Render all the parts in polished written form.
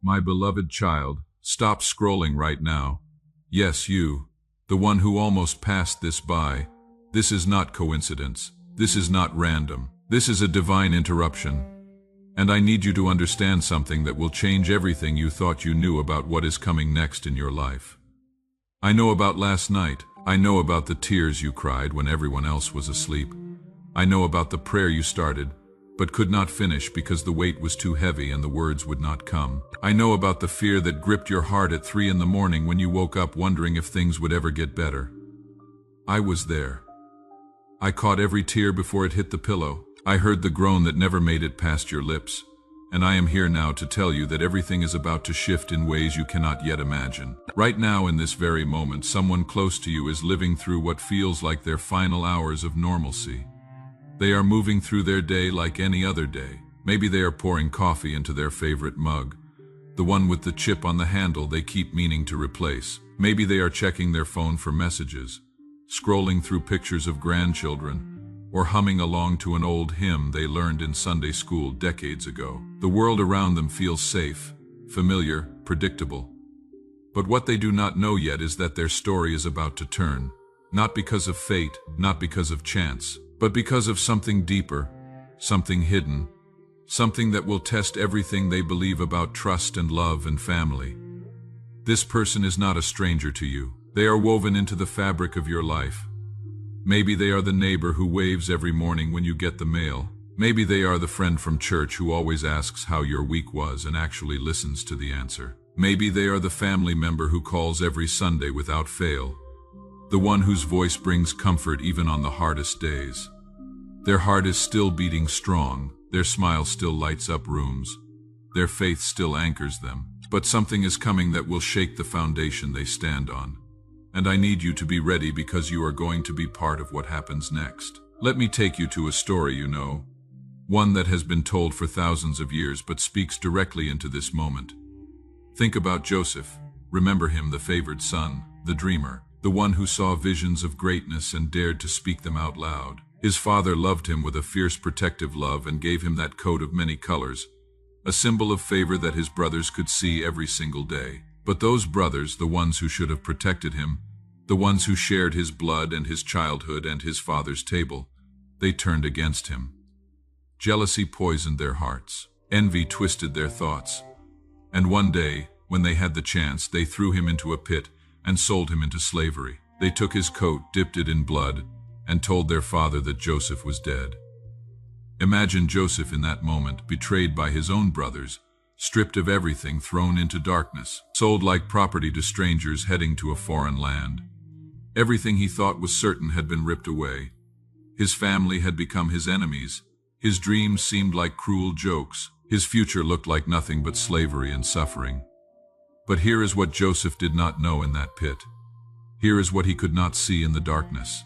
My beloved child, stop scrolling right now. Yes, you, the one who almost passed this by. This is not coincidence. This is not random. This is a divine interruption. And I need you to understand something that will change everything you thought you knew about what is coming next in your life. I know about last night. I know about the tears you cried when everyone else was asleep. I know about the prayer you started, but could not finish because the weight was too heavy and the words would not come. I know about the fear that gripped your heart at 3 in the morning when you woke up wondering if things would ever get better. I was there. I caught every tear before it hit the pillow. I heard the groan that never made it past your lips. And I am here now to tell you that everything is about to shift in ways you cannot yet imagine. Right now, in this very moment, someone close to you is living through what feels like their final hours of normalcy. They are moving through their day like any other day. Maybe they are pouring coffee into their favorite mug, the one with the chip on the handle they keep meaning to replace. Maybe they are checking their phone for messages, scrolling through pictures of grandchildren, or humming along to an old hymn they learned in Sunday school decades ago. The world around them feels safe, familiar, predictable. But what they do not know yet is that their story is about to turn, not because of fate, not because of chance, but because of something deeper, something hidden, something that will test everything they believe about trust and love and family. This person is not a stranger to you. They are woven into the fabric of your life. Maybe they are the neighbor who waves every morning when you get the mail. Maybe they are the friend from church who always asks how your week was and actually listens to the answer. Maybe they are the family member who calls every Sunday without fail, the one whose voice brings comfort even on the hardest days. Their heart is still beating strong, their smile still lights up rooms, their faith still anchors them. But something is coming that will shake the foundation they stand on. And I need you to be ready because you are going to be part of what happens next. Let me take you to a story you know, one that has been told for thousands of years but speaks directly into this moment. Think about Joseph. Remember him, the favored son, the dreamer, the one who saw visions of greatness and dared to speak them out loud. His father loved him with a fierce protective love and gave him that coat of many colors, a symbol of favor that his brothers could see every single day. But those brothers, the ones who should have protected him, the ones who shared his blood and his childhood and his father's table, they turned against him. Jealousy poisoned their hearts. Envy twisted their thoughts. And one day, when they had the chance, they threw him into a pit and sold him into slavery. They took his coat, dipped it in blood, and told their father that Joseph was dead. Imagine Joseph in that moment, betrayed by his own brothers, stripped of everything, thrown into darkness, sold like property to strangers heading to a foreign land. Everything he thought was certain had been ripped away. His family had become his enemies. His dreams seemed like cruel jokes. His future looked like nothing but slavery and suffering. But here is what Joseph did not know in that pit. Here is what he could not see in the darkness.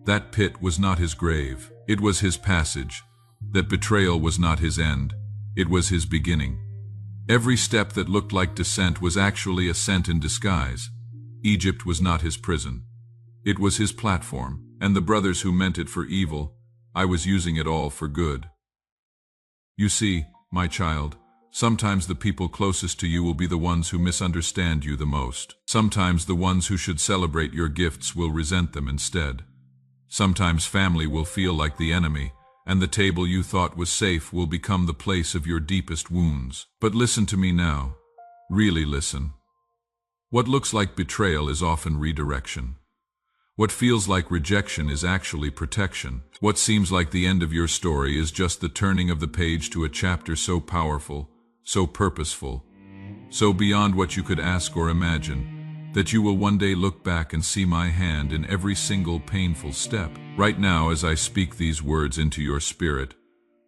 That pit was not his grave. It was his passage. That betrayal was not his end. It was his beginning. Every step that looked like descent was actually ascent in disguise. Egypt was not his prison. It was his platform, and the brothers who meant it for evil, I was using it all for good. You see, my child, sometimes the people closest to you will be the ones who misunderstand you the most. Sometimes the ones who should celebrate your gifts will resent them instead. Sometimes family will feel like the enemy, and the table you thought was safe will become the place of your deepest wounds. But listen to me now. Really listen. What looks like betrayal is often redirection. What feels like rejection is actually protection. What seems like the end of your story is just the turning of the page to a chapter so powerful, so purposeful, so beyond what you could ask or imagine, that you will one day look back and see my hand in every single painful step. Right now, as I speak these words into your spirit,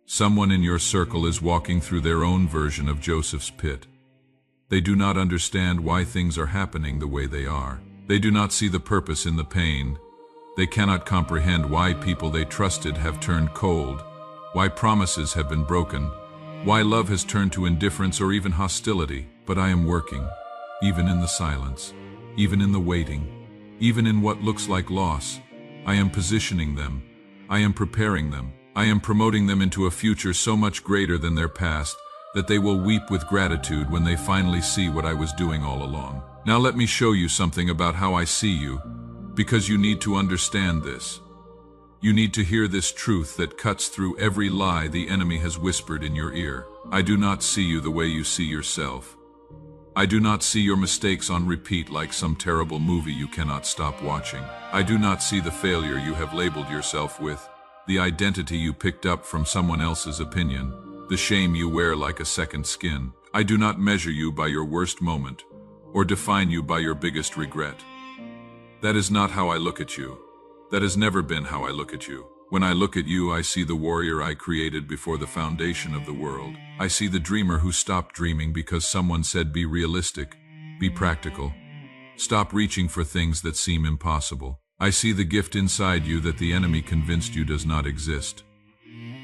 someone in your circle is walking through their own version of Joseph's pit. They do not understand why things are happening the way they are. They do not see the purpose in the pain. They cannot comprehend why people they trusted have turned cold, why promises have been broken, why love has turned to indifference or even hostility. But I am working, even in the silence, even in the waiting, even in what looks like loss. I am positioning them. I am preparing them. I am promoting them into a future so much greater than their past that they will weep with gratitude when they finally see what I was doing all along. Now let me show you something about how I see you, because you need to understand this. You need to hear this truth that cuts through every lie the enemy has whispered in your ear. I do not see you the way you see yourself. I do not see your mistakes on repeat like some terrible movie you cannot stop watching. I do not see the failure you have labeled yourself with, the identity you picked up from someone else's opinion, the shame you wear like a second skin. I do not measure you by your worst moment, or define you by your biggest regret. That is not how I look at you. That has never been how I look at you. When I look at you, I see the warrior I created before the foundation of the world. I see the dreamer who stopped dreaming because someone said be realistic, be practical. Stop reaching for things that seem impossible. I see the gift inside you that the enemy convinced you does not exist.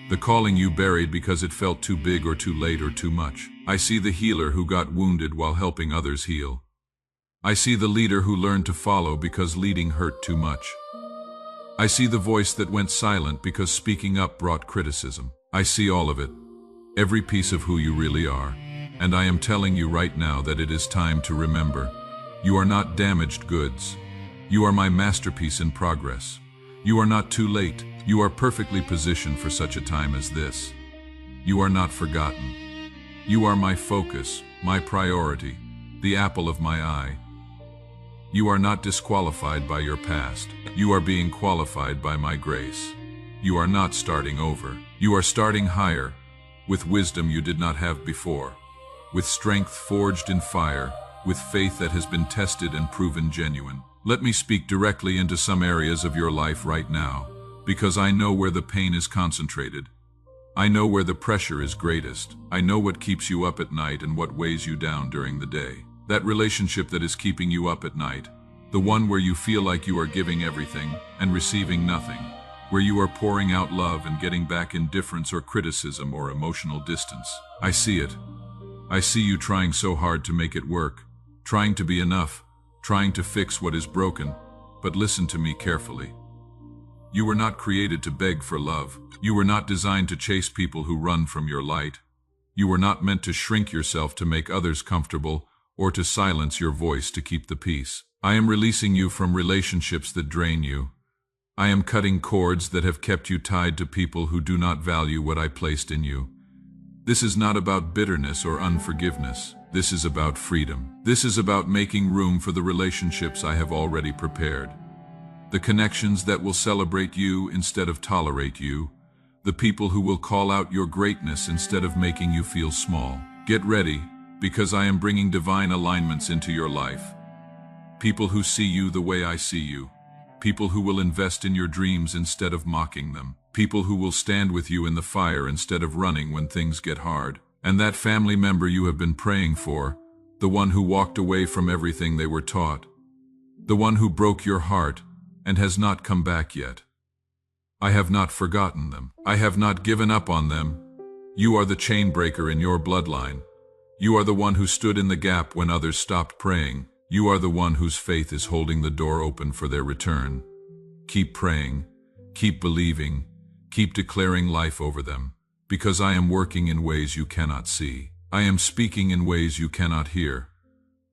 The calling you buried because it felt too big or too late or too much. I see the healer who got wounded while helping others heal. I see the leader who learned to follow because leading hurt too much. I see the voice that went silent because speaking up brought criticism. I see all of it, every piece of who you really are. And I am telling you right now that it is time to remember. You are not damaged goods. You are my masterpiece in progress. You are not too late. You are perfectly positioned for such a time as this. You are not forgotten. You are my focus, my priority, the apple of my eye. You are not disqualified by your past. You are being qualified by my grace. You are not starting over. You are starting higher, with wisdom you did not have before, with strength forged in fire, with faith that has been tested and proven genuine. Let me speak directly into some areas of your life right now, because I know where the pain is concentrated. I know where the pressure is greatest. I know what keeps you up at night and what weighs you down during the day. That relationship that is keeping you up at night, the one where you feel like you are giving everything and receiving nothing, where you are pouring out love and getting back indifference or criticism or emotional distance. I see it. I see you trying so hard to make it work, trying to be enough, trying to fix what is broken, but listen to me carefully. You were not created to beg for love. You were not designed to chase people who run from your light. You were not meant to shrink yourself to make others comfortable or to silence your voice to keep the peace. I am releasing you from relationships that drain you. I am cutting cords that have kept you tied to people who do not value what I placed in you. This is not about bitterness or unforgiveness. This is about freedom. This is about making room for the relationships I have already prepared. The connections that will celebrate you instead of tolerate you. The people who will call out your greatness instead of making you feel small. Get ready, because I am bringing divine alignments into your life. People who see you the way I see you. People who will invest in your dreams instead of mocking them. People who will stand with you in the fire instead of running when things get hard. And that family member you have been praying for, the one who walked away from everything they were taught, the one who broke your heart and has not come back yet. I have not forgotten them. I have not given up on them. You are the chain breaker in your bloodline. You are the one who stood in the gap when others stopped praying. You are the one whose faith is holding the door open for their return. Keep praying, keep believing, keep declaring life over them, because I am working in ways you cannot see. I am speaking in ways you cannot hear.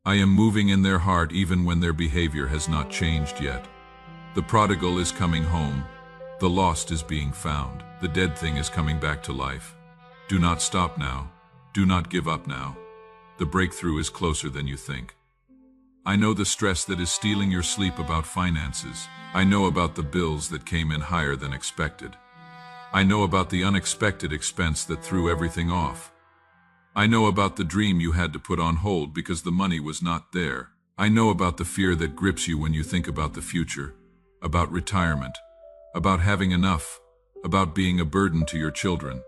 I am moving in their heart even when their behavior has not changed yet. The prodigal is coming home. The lost is being found. The dead thing is coming back to life. Do not stop now. Do not give up now. The breakthrough is closer than you think. I know the stress that is stealing your sleep about finances. I know about the bills that came in higher than expected. I know about the unexpected expense that threw everything off. I know about the dream you had to put on hold because the money was not there. I know about the fear that grips you when you think about the future, about retirement, about having enough, about being a burden to your children.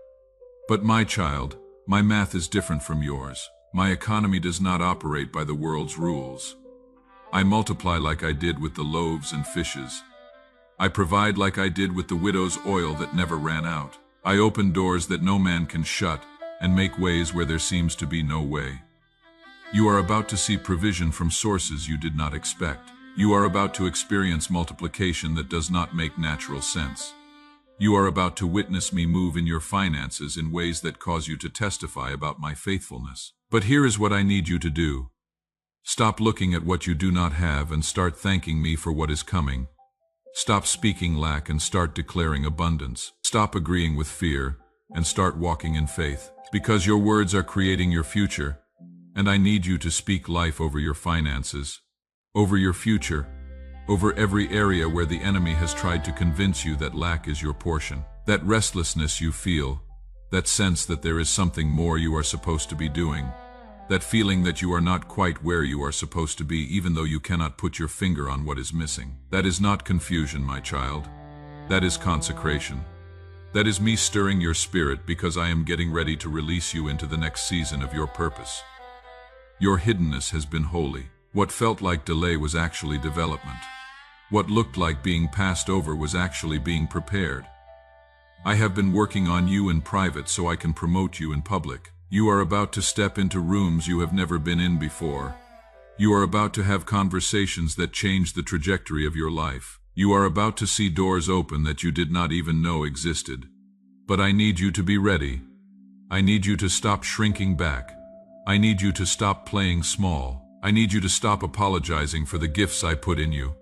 But my child, my math is different from yours. My economy does not operate by the world's rules. I multiply like I did with the loaves and fishes. I provide like I did with the widow's oil that never ran out. I open doors that no man can shut and make ways where there seems to be no way. You are about to see provision from sources you did not expect. You are about to experience multiplication that does not make natural sense. You are about to witness me move in your finances in ways that cause you to testify about my faithfulness. But here is what I need you to do. Stop looking at what you do not have and start thanking me for what is coming. Stop speaking lack and start declaring abundance. Stop agreeing with fear and start walking in faith. Because your words are creating your future, and I need you to speak life over your finances, over your future, over every area where the enemy has tried to convince you that lack is your portion. That restlessness you feel, that sense that there is something more you are supposed to be doing, that feeling that you are not quite where you are supposed to be even though you cannot put your finger on what is missing. That is not confusion, my child. That is consecration. That is me stirring your spirit because I am getting ready to release you into the next season of your purpose. Your hiddenness has been holy. What felt like delay was actually development. What looked like being passed over was actually being prepared. I have been working on you in private so I can promote you in public. You are about to step into rooms you have never been in before. You are about to have conversations that change the trajectory of your life. You are about to see doors open that you did not even know existed. But I need you to be ready. I need you to stop shrinking back. I need you to stop playing small. I need you to stop apologizing for the gifts I put in you.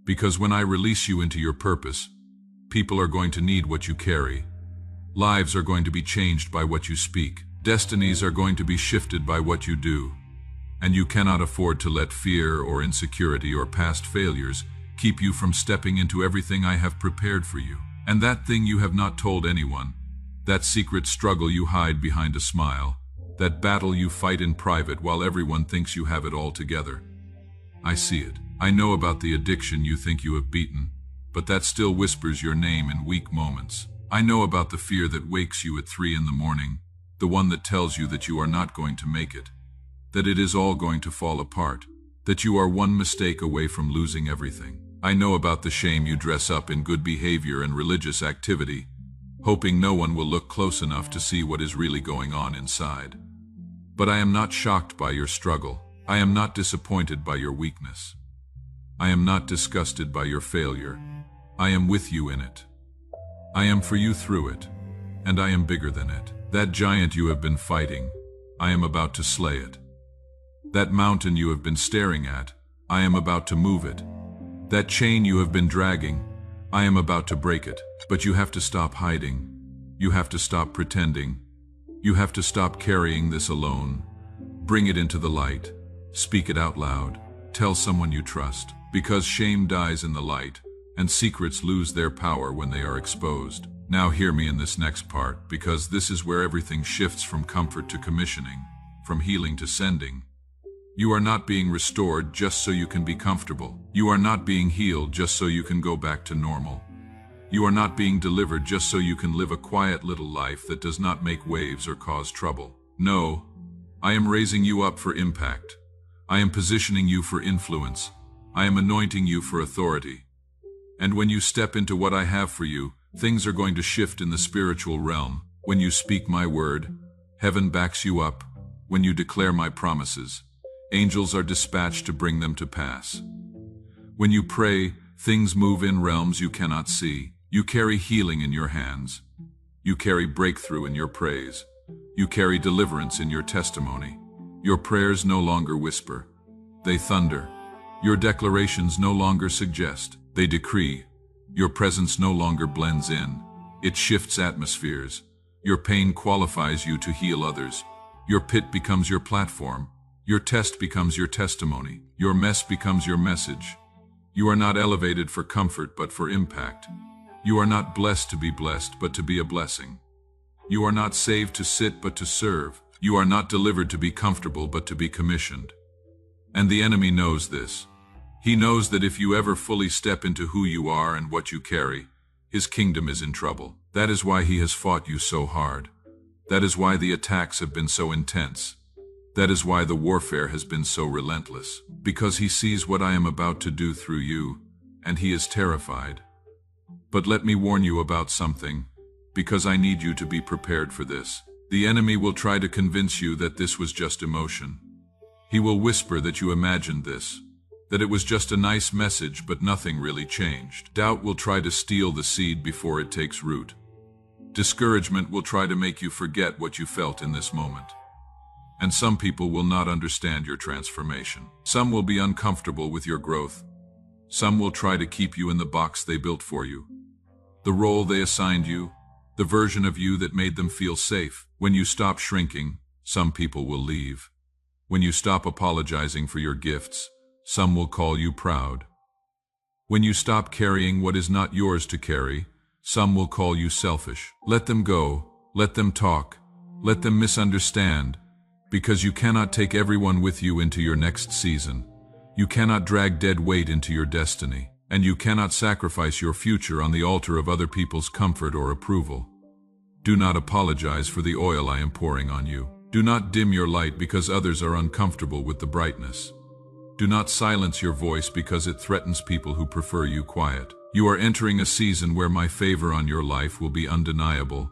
Because when I release you into your purpose, people are going to need what you carry. Lives are going to be changed by what you speak. Destinies are going to be shifted by what you do. And you cannot afford to let fear or insecurity or past failures keep you from stepping into everything I have prepared for you. And that thing you have not told anyone, that secret struggle you hide behind a smile, that battle you fight in private while everyone thinks you have it all together. I see it. I know about the addiction you think you have beaten, but that still whispers your name in weak moments. I know about the fear that wakes you at 3 in the morning, the one that tells you that you are not going to make it, that it is all going to fall apart, that you are one mistake away from losing everything. I know about the shame you dress up in good behavior and religious activity, hoping no one will look close enough to see what is really going on inside. But I am not shocked by your struggle. I am not disappointed by your weakness. I am not disgusted by your failure. I am with you in it. I am for you through it, and I am bigger than it. That giant you have been fighting, I am about to slay it. That mountain you have been staring at, I am about to move it. That chain you have been dragging, I am about to break it. But you have to stop hiding. You have to stop pretending. You have to stop carrying this alone. Bring it into the light. Speak it out loud. Tell someone you trust. Because shame dies in the light, and secrets lose their power when they are exposed. Now hear me in this next part, because this is where everything shifts from comfort to commissioning, from healing to sending. You are not being restored just so you can be comfortable. You are not being healed just so you can go back to normal. You are not being delivered just so you can live a quiet little life that does not make waves or cause trouble. No, I am raising you up for impact. I am positioning you for influence. I am anointing you for authority. And when you step into what I have for you, things are going to shift in the spiritual realm. When you speak my word, heaven backs you up. When you declare my promises, angels are dispatched to bring them to pass. When you pray, things move in realms you cannot see. You carry healing in your hands. You carry breakthrough in your praise. You carry deliverance in your testimony. Your prayers no longer whisper. They thunder. Your declarations no longer suggest. They decree. Your presence no longer blends in. It shifts atmospheres. Your pain qualifies you to heal others. Your pit becomes your platform. Your test becomes your testimony. Your mess becomes your message. You are not elevated for comfort, but for impact. You are not blessed to be blessed, but to be a blessing. You are not saved to sit, but to serve. You are not delivered to be comfortable, but to be commissioned. And the enemy knows this. He knows that if you ever fully step into who you are and what you carry, his kingdom is in trouble. That is why he has fought you so hard. That is why the attacks have been so intense. That is why the warfare has been so relentless. Because he sees what I am about to do through you, and he is terrified. But let me warn you about something, because I need you to be prepared for this. The enemy will try to convince you that this was just emotion. He will whisper that you imagined this, that it was just a nice message but nothing really changed. Doubt will try to steal the seed before it takes root. Discouragement will try to make you forget what you felt in this moment. And some people will not understand your transformation. Some will be uncomfortable with your growth. Some will try to keep you in the box they built for you. The role they assigned you, the version of you that made them feel safe. When you stop shrinking, some people will leave. When you stop apologizing for your gifts, some will call you proud. When you stop carrying what is not yours to carry, some will call you selfish. Let them go, let them talk, let them misunderstand, because you cannot take everyone with you into your next season. You cannot drag dead weight into your destiny, and you cannot sacrifice your future on the altar of other people's comfort or approval. Do not apologize for the oil I am pouring on you. Do not dim your light because others are uncomfortable with the brightness. Do not silence your voice because it threatens people who prefer you quiet. You are entering a season where my favor on your life will be undeniable,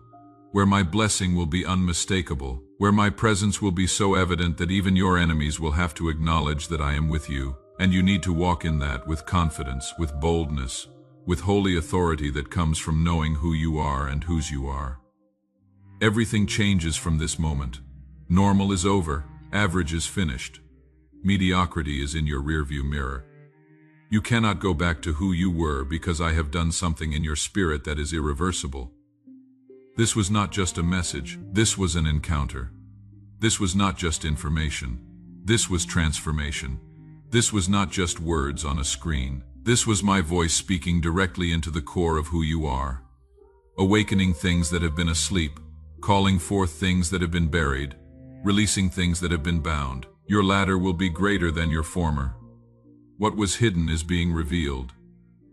where my blessing will be unmistakable, where my presence will be so evident that even your enemies will have to acknowledge that I am with you, and you need to walk in that with confidence, with boldness, with holy authority that comes from knowing who you are and whose you are. Everything changes from this moment. Normal is over, average is finished. Mediocrity is in your rearview mirror. You cannot go back to who you were because I have done something in your spirit that is irreversible. This was not just a message, this was an encounter. This was not just information, this was transformation. This was not just words on a screen. This was my voice speaking directly into the core of who you are. Awakening things that have been asleep, calling forth things that have been buried, releasing things that have been bound. Your latter will be greater than your former. What was hidden is being revealed.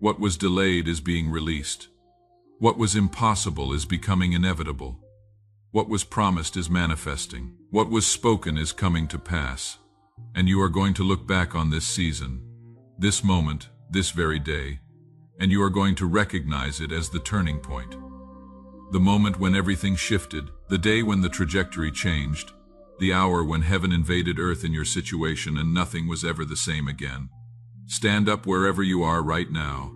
What was delayed is being released. What was impossible is becoming inevitable. What was promised is manifesting. What was spoken is coming to pass. And you are going to look back on this season, this moment, this very day, and you are going to recognize it as the turning point. The moment when everything shifted, the day when the trajectory changed, the hour when heaven invaded earth in your situation and nothing was ever the same again. Stand up wherever you are right now.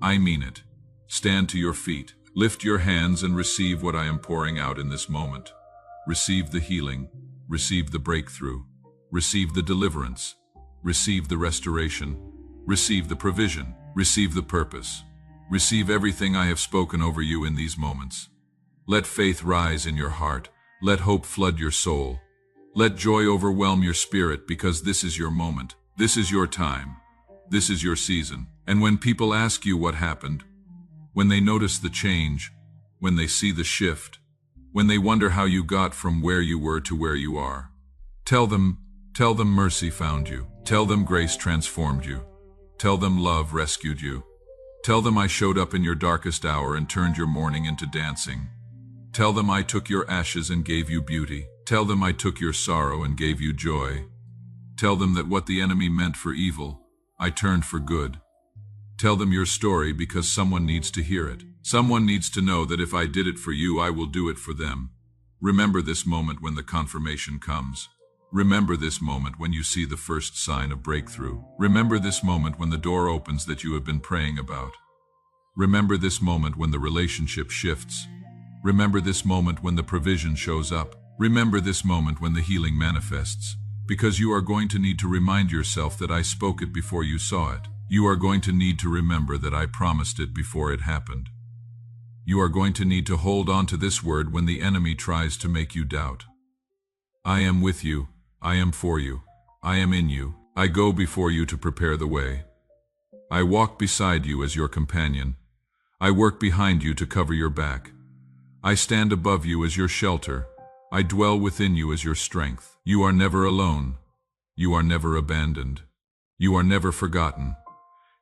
I mean it. Stand to your feet. Lift your hands and receive what I am pouring out in this moment. Receive the healing. Receive the breakthrough. Receive the deliverance. Receive the restoration. Receive the provision. Receive the purpose. Receive everything I have spoken over you in these moments. Let faith rise in your heart. Let hope flood your soul. Let joy overwhelm your spirit because this is your moment. This is your time. This is your season. And when people ask you what happened, when they notice the change, when they see the shift, when they wonder how you got from where you were to where you are, tell them mercy found you. Tell them grace transformed you. Tell them love rescued you. Tell them I showed up in your darkest hour and turned your mourning into dancing. Tell them I took your ashes and gave you beauty. Tell them I took your sorrow and gave you joy. Tell them that what the enemy meant for evil, I turned for good. Tell them your story because someone needs to hear it. Someone needs to know that if I did it for you, I will do it for them. Remember this moment when the confirmation comes. Remember this moment when you see the first sign of breakthrough. Remember this moment when the door opens that you have been praying about. Remember this moment when the relationship shifts. Remember this moment when the provision shows up. Remember this moment when the healing manifests. Because you are going to need to remind yourself that I spoke it before you saw it. You are going to need to remember that I promised it before it happened. You are going to need to hold on to this word when the enemy tries to make you doubt. I am with you. I am for you. I am in you. I go before you to prepare the way. I walk beside you as your companion. I work behind you to cover your back. I stand above you as your shelter. I dwell within you as your strength. You are never alone. You are never abandoned. You are never forgotten.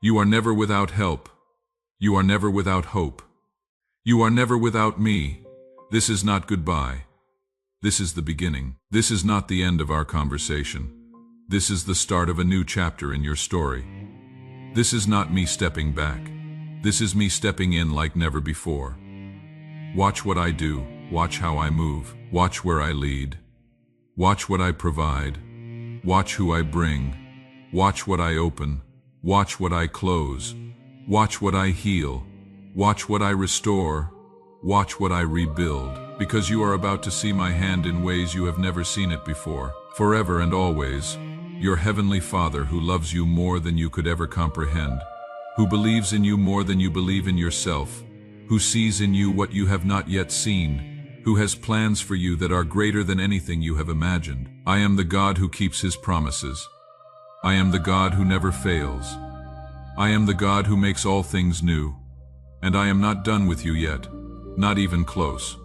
You are never without help. You are never without hope. You are never without me. This is not goodbye. This is the beginning. This is not the end of our conversation. This is the start of a new chapter in your story. This is not me stepping back. This is me stepping in like never before. Watch what I do. Watch how I move. Watch where I lead. Watch what I provide. Watch who I bring. Watch what I open. Watch what I close. Watch what I heal. Watch what I restore. Watch what I rebuild, because you are about to see my hand in ways you have never seen it before. Forever and always, your heavenly Father, who loves you more than you could ever comprehend, who believes in you more than you believe in yourself, who sees in you what you have not yet seen, who has plans for you that are greater than anything you have imagined. I am the God who keeps his promises. I am the God who never fails. I am the God who makes all things new. And I am not done with you yet, not even close.